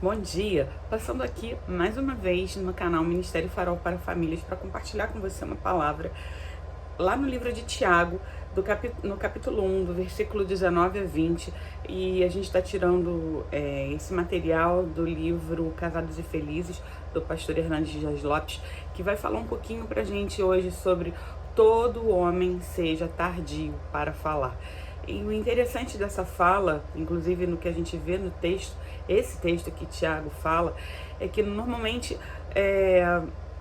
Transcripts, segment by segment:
Bom dia, passando aqui mais uma vez no canal Ministério Farol para Famílias para compartilhar com você uma palavra lá no livro de Tiago, no capítulo 1, do versículo 19 a 20, e a gente está tirando esse material do livro Casados e Felizes, do pastor Hernandes Dias Lopes, que vai falar um pouquinho para a gente hoje sobre todo homem seja tardio para falar. E o interessante dessa fala, inclusive no que a gente vê no texto, esse texto que Tiago fala, é que normalmente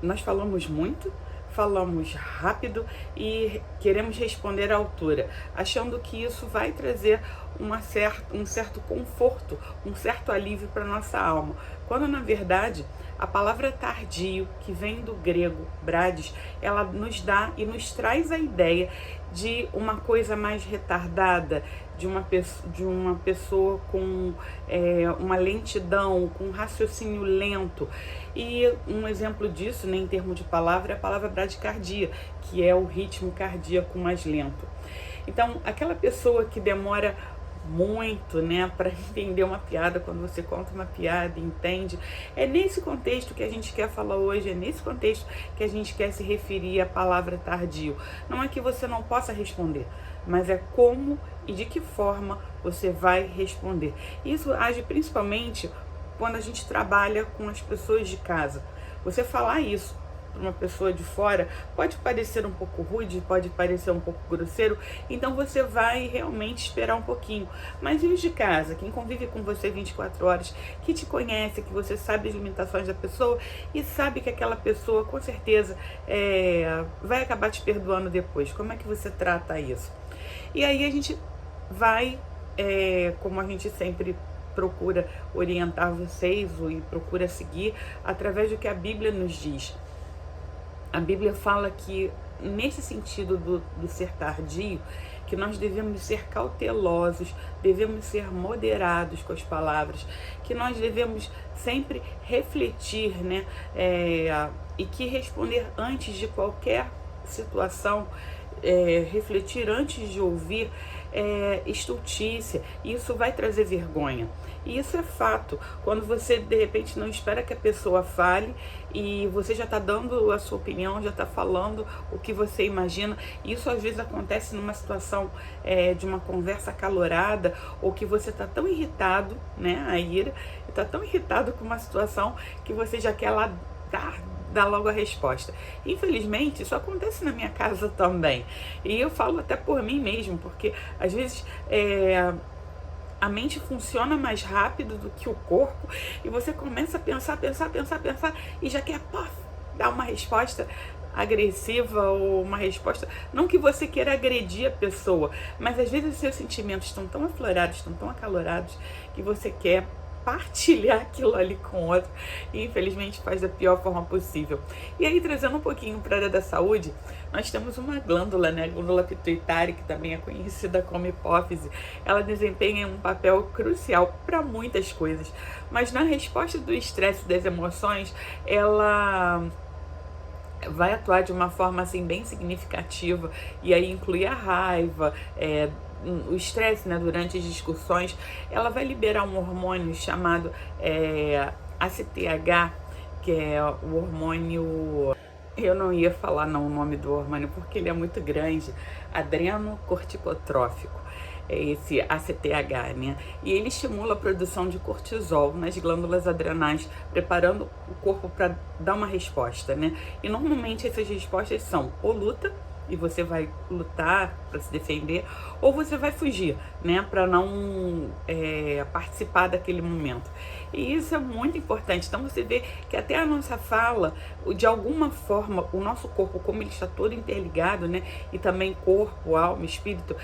nós falamos muito, falamos rápido e queremos responder à altura, achando que isso vai trazer um certo conforto, um certo alívio para a nossa alma, quando na verdade a palavra tardio, que vem do grego brades, ela nos dá e nos traz a ideia de uma coisa mais retardada, de uma pessoa com uma lentidão, com um raciocínio lento. E um exemplo disso, né, em termos de palavra, é a palavra bradicardia, que é o ritmo cardíaco mais lento. Então, aquela pessoa que demora muito, né, para entender uma piada, quando você conta uma piada, entende? É nesse contexto que a gente quer falar hoje, é nesse contexto que a gente quer se referir à palavra tardio. Não é que você não possa responder, mas é como e de que forma você vai responder. Isso age principalmente quando a gente trabalha com as pessoas de casa. Você falar isso para uma pessoa de fora pode parecer um pouco rude, pode parecer um pouco grosseiro, então você vai realmente esperar um pouquinho. Mas e os de casa, quem convive com você 24 horas, que te conhece, que você sabe as limitações da pessoa e sabe que aquela pessoa com certeza vai acabar te perdoando depois? Como é que você trata isso? E aí a gente vai, como a gente sempre procura orientar vocês e procura seguir através do que a Bíblia nos diz. A Bíblia fala que, nesse sentido do ser tardio, que nós devemos ser cautelosos, devemos ser moderados com as palavras, que nós devemos sempre refletir, né? E que responder antes de qualquer situação, refletir antes de ouvir, estultícia. Isso vai trazer vergonha. E isso é fato. Quando você de repente não espera que a pessoa fale e você já está dando a sua opinião, já está falando o que você imagina. Isso às vezes acontece numa situação de uma conversa acalorada, ou que você está tão irritado, né, a ira, está tão irritado com uma situação que você já quer lá dar logo a resposta. Infelizmente, isso acontece na minha casa também. E eu falo até por mim mesmo, porque às vezes a mente funciona mais rápido do que o corpo e você começa a pensar e já quer dar uma resposta agressiva, ou uma resposta, não que você queira agredir a pessoa, mas às vezes os seus sentimentos estão tão aflorados, estão tão acalorados, que você quer partilhar aquilo ali com o outro e infelizmente faz da pior forma possível. E aí, trazendo um pouquinho para a área da saúde, nós temos uma glândula, né, a glândula pituitária, que também é conhecida como hipófise. Ela desempenha um papel crucial para muitas coisas, mas na resposta do estresse e das emoções, ela vai atuar de uma forma assim bem significativa, e aí inclui a raiva, o estresse, né, durante as discussões. Ela vai liberar um hormônio chamado ACTH, que é o hormônio, eu não ia falar não o nome do hormônio porque ele é muito grande, adrenocorticotrófico, é esse ACTH, né? E ele estimula a produção de cortisol nas glândulas adrenais, preparando o corpo para dar uma resposta, né? E normalmente essas respostas são ou luta, e você vai lutar para se defender, ou você vai fugir, né, para não participar daquele momento. E isso é muito importante. Então você vê que até a nossa fala, de alguma forma, o nosso corpo, como ele está todo interligado, né, e também corpo, alma, espírito,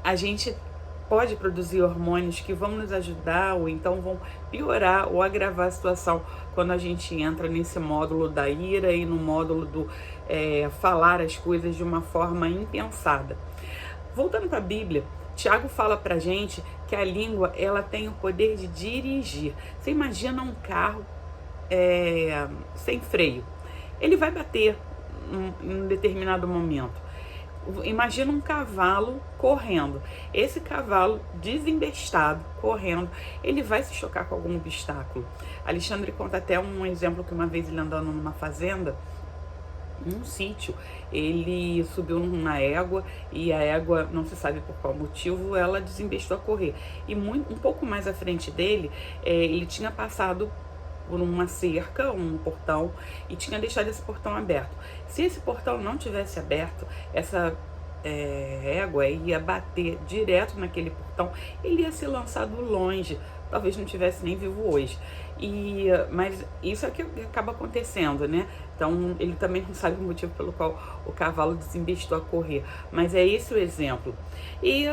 a gente pode produzir hormônios que vão nos ajudar, ou então vão piorar ou agravar a situação quando a gente entra nesse módulo da ira e no módulo do falar as coisas de uma forma impensada. Voltando para a Bíblia, Tiago fala pra gente que a língua, ela tem o poder de dirigir. Você imagina um carro sem freio. Ele vai bater em um determinado momento. Imagina um cavalo correndo. Esse cavalo desembestado, correndo, ele vai se chocar com algum obstáculo. Alexandre conta até um exemplo que uma vez ele andando numa fazenda, num sítio, ele subiu numa égua e a égua, não se sabe por qual motivo, ela desembestou a correr. E um pouco mais à frente dele, ele tinha passado por uma cerca, um portão, e tinha deixado esse portão aberto. Se esse portão não tivesse aberto, essa égua ia bater direto naquele portão, ele ia ser lançado longe, talvez não tivesse nem vivo hoje. Mas isso é o que acaba acontecendo, né? Então ele também não sabe o motivo pelo qual o cavalo desembestou a correr, mas é esse o exemplo. E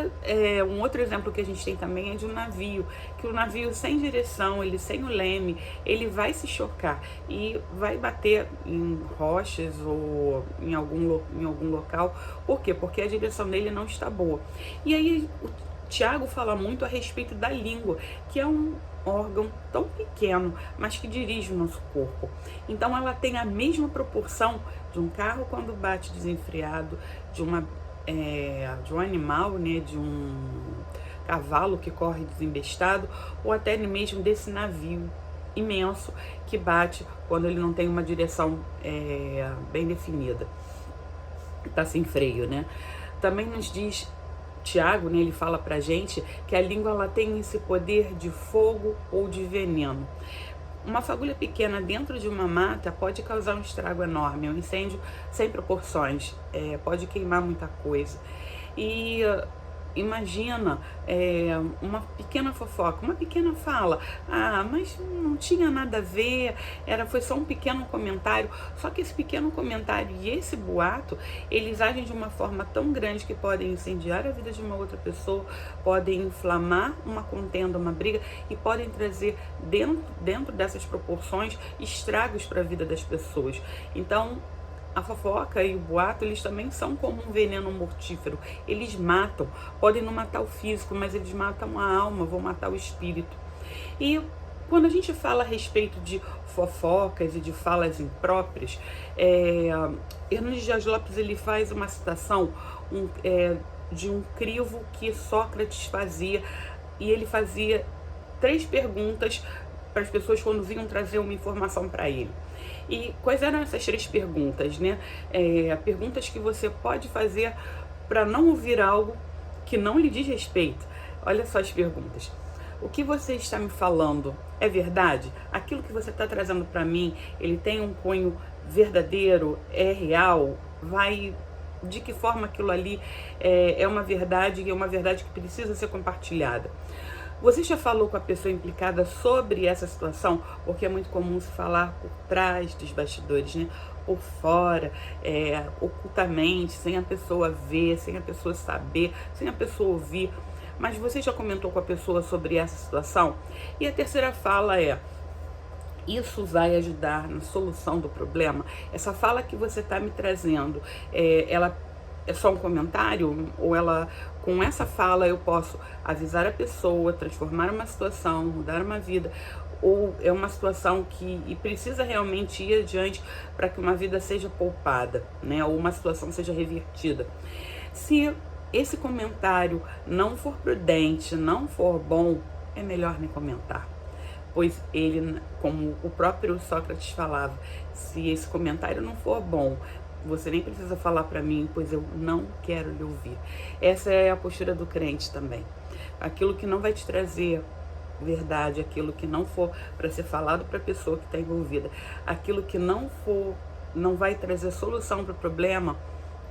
um outro exemplo que a gente tem também é de um navio, que o navio sem direção, ele sem o leme, ele vai se chocar e vai bater em rochas ou em algum local. Por quê? Porque a direção dele não está boa. E aí o Tiago fala muito a respeito da língua, que é um órgão tão pequeno, mas que dirige o nosso corpo. Então ela tem a mesma proporção de um carro quando bate desenfreado, de um animal, né, de um cavalo que corre desembestado, ou até mesmo desse navio imenso que bate quando ele não tem uma direção bem definida, está sem freio, né? Também nos diz Tiago, né, ele fala pra gente que a língua ela tem esse poder de fogo ou de veneno. Uma fagulha pequena dentro de uma mata pode causar um estrago enorme, um incêndio sem proporções, pode queimar muita coisa. E imagina uma pequena fofoca, uma pequena fala, mas não tinha nada a ver, foi só um pequeno comentário. Só que esse pequeno comentário e esse boato, eles agem de uma forma tão grande que podem incendiar a vida de uma outra pessoa, podem inflamar uma contenda, uma briga, e podem trazer dentro dessas proporções estragos para a vida das pessoas. Então a fofoca e o boato, eles também são como um veneno mortífero. Eles matam, podem não matar o físico, mas eles matam a alma, vão matar o espírito. E quando a gente fala a respeito de fofocas e de falas impróprias, Hernandes Dias Lopes ele faz uma citação de um crivo que Sócrates fazia, e ele fazia 3 perguntas para as pessoas quando vinham trazer uma informação para ele. E quais eram essas 3 perguntas, né? Perguntas que você pode fazer para não ouvir algo que não lhe diz respeito. Olha só as perguntas. O que você está me falando é verdade? Aquilo que você está trazendo para mim, ele tem um cunho verdadeiro? É real? De que forma aquilo ali é uma verdade e é uma verdade que precisa ser compartilhada? Você já falou com a pessoa implicada sobre essa situação? Porque é muito comum se falar por trás dos bastidores, né? Por fora, ocultamente, sem a pessoa ver, sem a pessoa saber, sem a pessoa ouvir. Mas você já comentou com a pessoa sobre essa situação? E a terceira fala isso vai ajudar na solução do problema? Essa fala que você está me trazendo, ela é só um comentário? Ou com essa fala eu posso avisar a pessoa, transformar uma situação, mudar uma vida? Ou é uma situação que precisa realmente ir adiante para que uma vida seja poupada, né? Ou uma situação seja revertida? Se esse comentário não for prudente, não for bom, é melhor nem comentar. Pois ele, como o próprio Sócrates falava, se esse comentário não for bom, você nem precisa falar para mim, pois eu não quero lhe ouvir. Essa é a postura do crente também. Aquilo que não vai te trazer verdade, aquilo que não for para ser falado para a pessoa que está envolvida, aquilo que não vai trazer solução para o problema,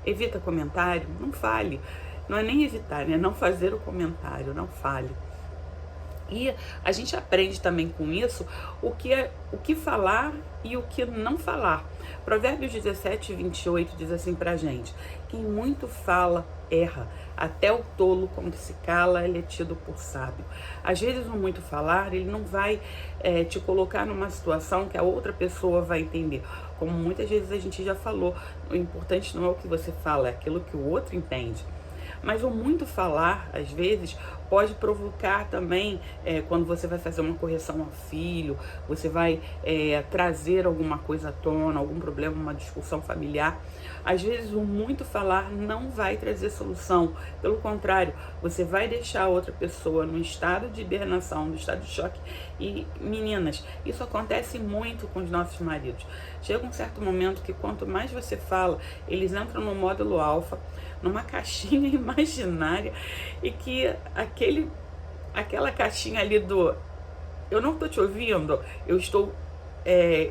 evita comentário, não fale. Não é nem evitar, né? Não fazer o comentário, não fale. E a gente aprende também com isso o que falar e o que não falar. Provérbios 17:28 diz assim pra gente: quem muito fala erra, até o tolo quando se cala ele é tido por sábio. Às vezes o muito falar ele não vai te colocar numa situação que a outra pessoa vai entender. Como muitas vezes a gente já falou, o importante não é o que você fala, é aquilo que o outro entende. Mas o muito falar, às vezes, pode provocar também, quando você vai fazer uma correção ao filho, você vai trazer alguma coisa à tona, algum problema, uma discussão familiar. Às vezes o muito falar não vai trazer solução, pelo contrário, você vai deixar a outra pessoa no estado de hibernação, no estado de choque. E meninas, isso acontece muito com os nossos maridos. Chega um certo momento que quanto mais você fala, eles entram no módulo alfa, numa caixinha imaginária, e que aquela caixinha ali do eu não tô te ouvindo, eu estou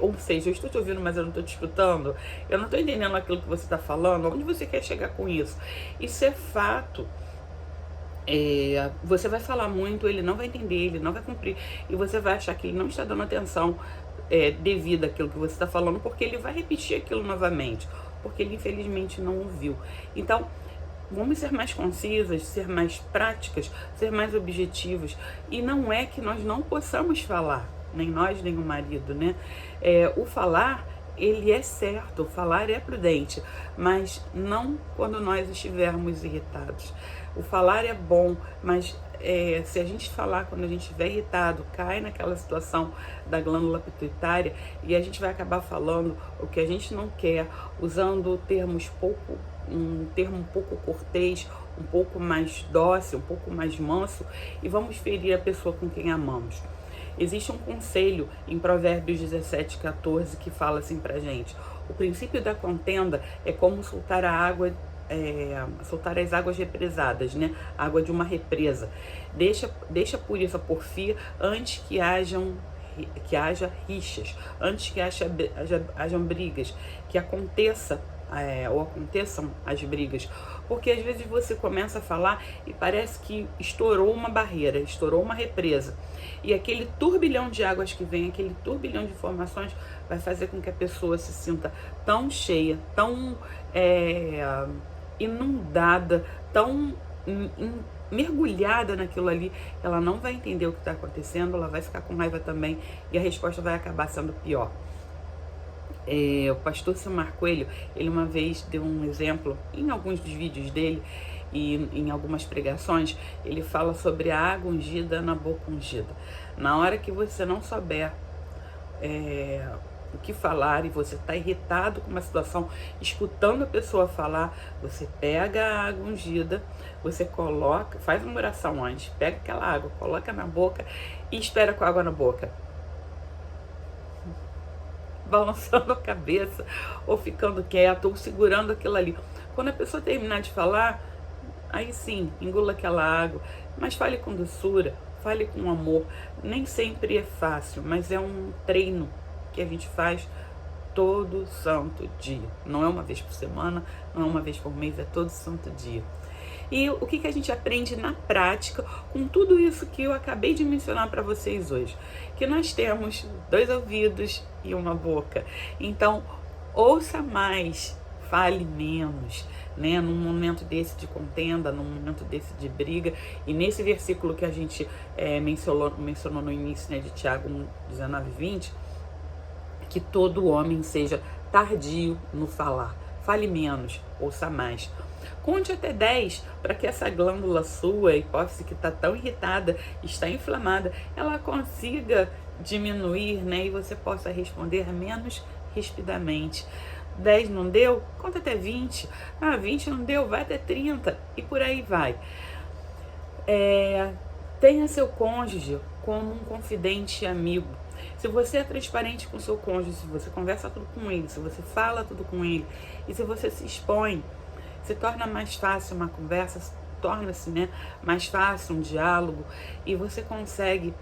ou seja, eu estou te ouvindo, mas eu não estou te escutando, eu não estou entendendo aquilo que você está falando, onde você quer chegar com isso? Isso é fato. Você vai falar muito, ele não vai entender, ele não vai cumprir, e você vai achar que ele não está dando atenção devida àquilo que você está falando, porque ele vai repetir aquilo novamente, porque ele infelizmente não ouviu. Então, vamos ser mais concisas, ser mais práticas, ser mais objetivos. E não é que nós não possamos falar, nem nós, nem o marido, né? O falar, ele é certo, o falar é prudente, mas não quando nós estivermos irritados. O falar é bom, mas se a gente falar quando a gente estiver irritado, cai naquela situação da glândula pituitária e a gente vai acabar falando o que a gente não quer, usando um termo um pouco cortês, um pouco mais dócil, um pouco mais manso, e vamos ferir a pessoa com quem amamos. Existe um conselho em Provérbios 17:14 que fala assim pra gente: o princípio da contenda é como soltar a água, soltar as águas represadas, né? A água de uma represa. Deixa por isso a porfia antes que haja rixas, antes que hajam brigas, que aconteçam as brigas, porque às vezes você começa a falar e parece que estourou uma barreira, estourou uma represa, e aquele turbilhão de águas que vem, aquele turbilhão de informações vai fazer com que a pessoa se sinta tão cheia, tão inundada, tão mergulhada naquilo ali, ela não vai entender o que está acontecendo, ela vai ficar com raiva também, e a resposta vai acabar sendo pior. O pastor Silmar Coelho, ele uma vez deu um exemplo em alguns dos vídeos dele e em algumas pregações. Ele fala sobre a água ungida na boca ungida. Na hora que você não souber o que falar e você está irritado com uma situação, escutando a pessoa falar, você pega a água ungida, você coloca, faz uma oração antes, pega aquela água, coloca na boca e espera com a água na boca, balançando a cabeça, ou ficando quieto, ou segurando aquilo ali. Quando a pessoa terminar de falar, aí sim, engula aquela água, mas fale com doçura, fale com amor. Nem sempre é fácil, mas é um treino que a gente faz todo santo dia. Não é uma vez por semana, não é uma vez por mês, é todo santo dia. E o que a gente aprende na prática com tudo isso que eu acabei de mencionar para vocês hoje? Que nós temos 2 ouvidos e uma boca. Então, ouça mais, fale menos, né? Num momento desse de contenda, num momento desse de briga. E nesse versículo que a gente mencionou no início, né, de Tiago 19:20, que todo homem seja tardio no falar. Fale menos, ouça mais. Conte até 10 para que essa glândula sua, a hipófise que está tão irritada, está inflamada, ela consiga diminuir, né? E você possa responder menos rispidamente. 10 não deu? Conta até 20. 20 não deu? Vai até 30 e por aí vai. Tenha seu cônjuge como um confidente amigo. Se você é transparente com seu cônjuge, se você conversa tudo com ele, se você fala tudo com ele, e se você se expõe, se torna mais fácil uma conversa, torna-se, né, mais fácil um diálogo, e você consegue,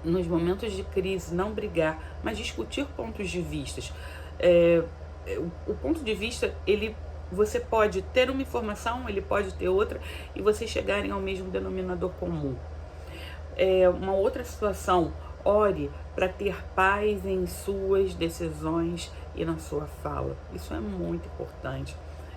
nos momentos de crise, não brigar, mas discutir pontos de vista. O ponto de vista, você pode ter uma informação, ele pode ter outra, e vocês chegarem ao mesmo denominador comum. Uma outra situação: ore para ter paz em suas decisões e na sua fala. Isso é muito importante.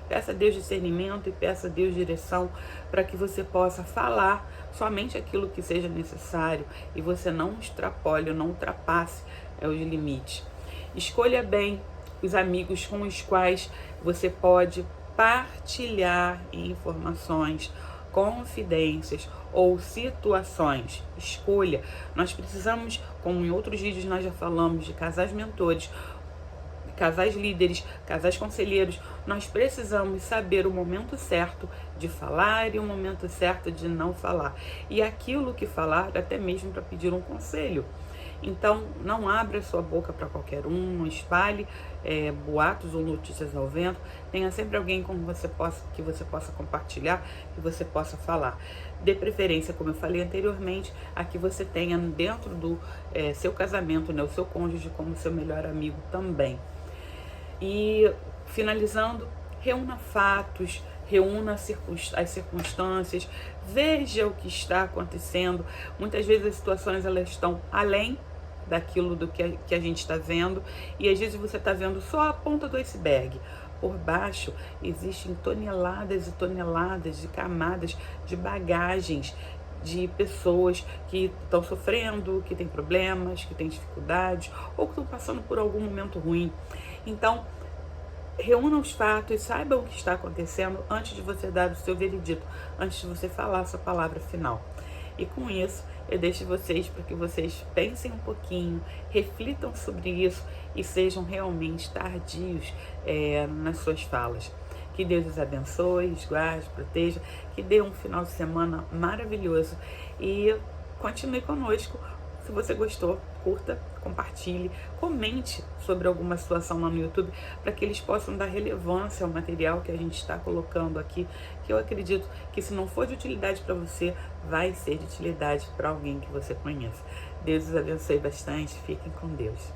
Peça a Deus discernimento e peça a Deus direção para que você possa falar somente aquilo que seja necessário e você não extrapole, não ultrapasse os limites. Escolha bem os amigos com os quais você pode partilhar informações, confidências, ou situações. Escolha. Nós precisamos, como em outros vídeos nós já falamos, de casais mentores, casais líderes, casais conselheiros. Nós precisamos saber o momento certo de falar e o momento certo de não falar. E aquilo que falar, até mesmo para pedir um conselho. Então, não abra sua boca para qualquer um, não espalhe boatos ou notícias ao vento. Tenha sempre alguém que você possa compartilhar, que você possa falar. Dê preferência, como eu falei anteriormente, a que você tenha dentro do seu casamento, né, o seu cônjuge como seu melhor amigo também. E, finalizando, reúna fatos, reúna as circunstâncias, veja o que está acontecendo. Muitas vezes as situações elas estão além daquilo do que a gente está vendo, e às vezes você está vendo só a ponta do iceberg. Por baixo existem toneladas e toneladas de camadas de bagagens de pessoas que estão sofrendo, que têm problemas, que têm dificuldades ou que estão passando por algum momento ruim. Então, reúna os fatos, saiba o que está acontecendo antes de você dar o seu veredito, antes de você falar a sua palavra final. E com isso, eu deixo vocês para que vocês pensem um pouquinho, reflitam sobre isso e sejam realmente tardios nas suas falas. Que Deus os abençoe, os guarde, proteja, que dê um final de semana maravilhoso e continue conosco. Se você gostou, curta, compartilhe, comente sobre alguma situação lá no YouTube para que eles possam dar relevância ao material que a gente está colocando aqui, que eu acredito que se não for de utilidade para você, vai ser de utilidade para alguém que você conheça. Deus os abençoe bastante, fiquem com Deus.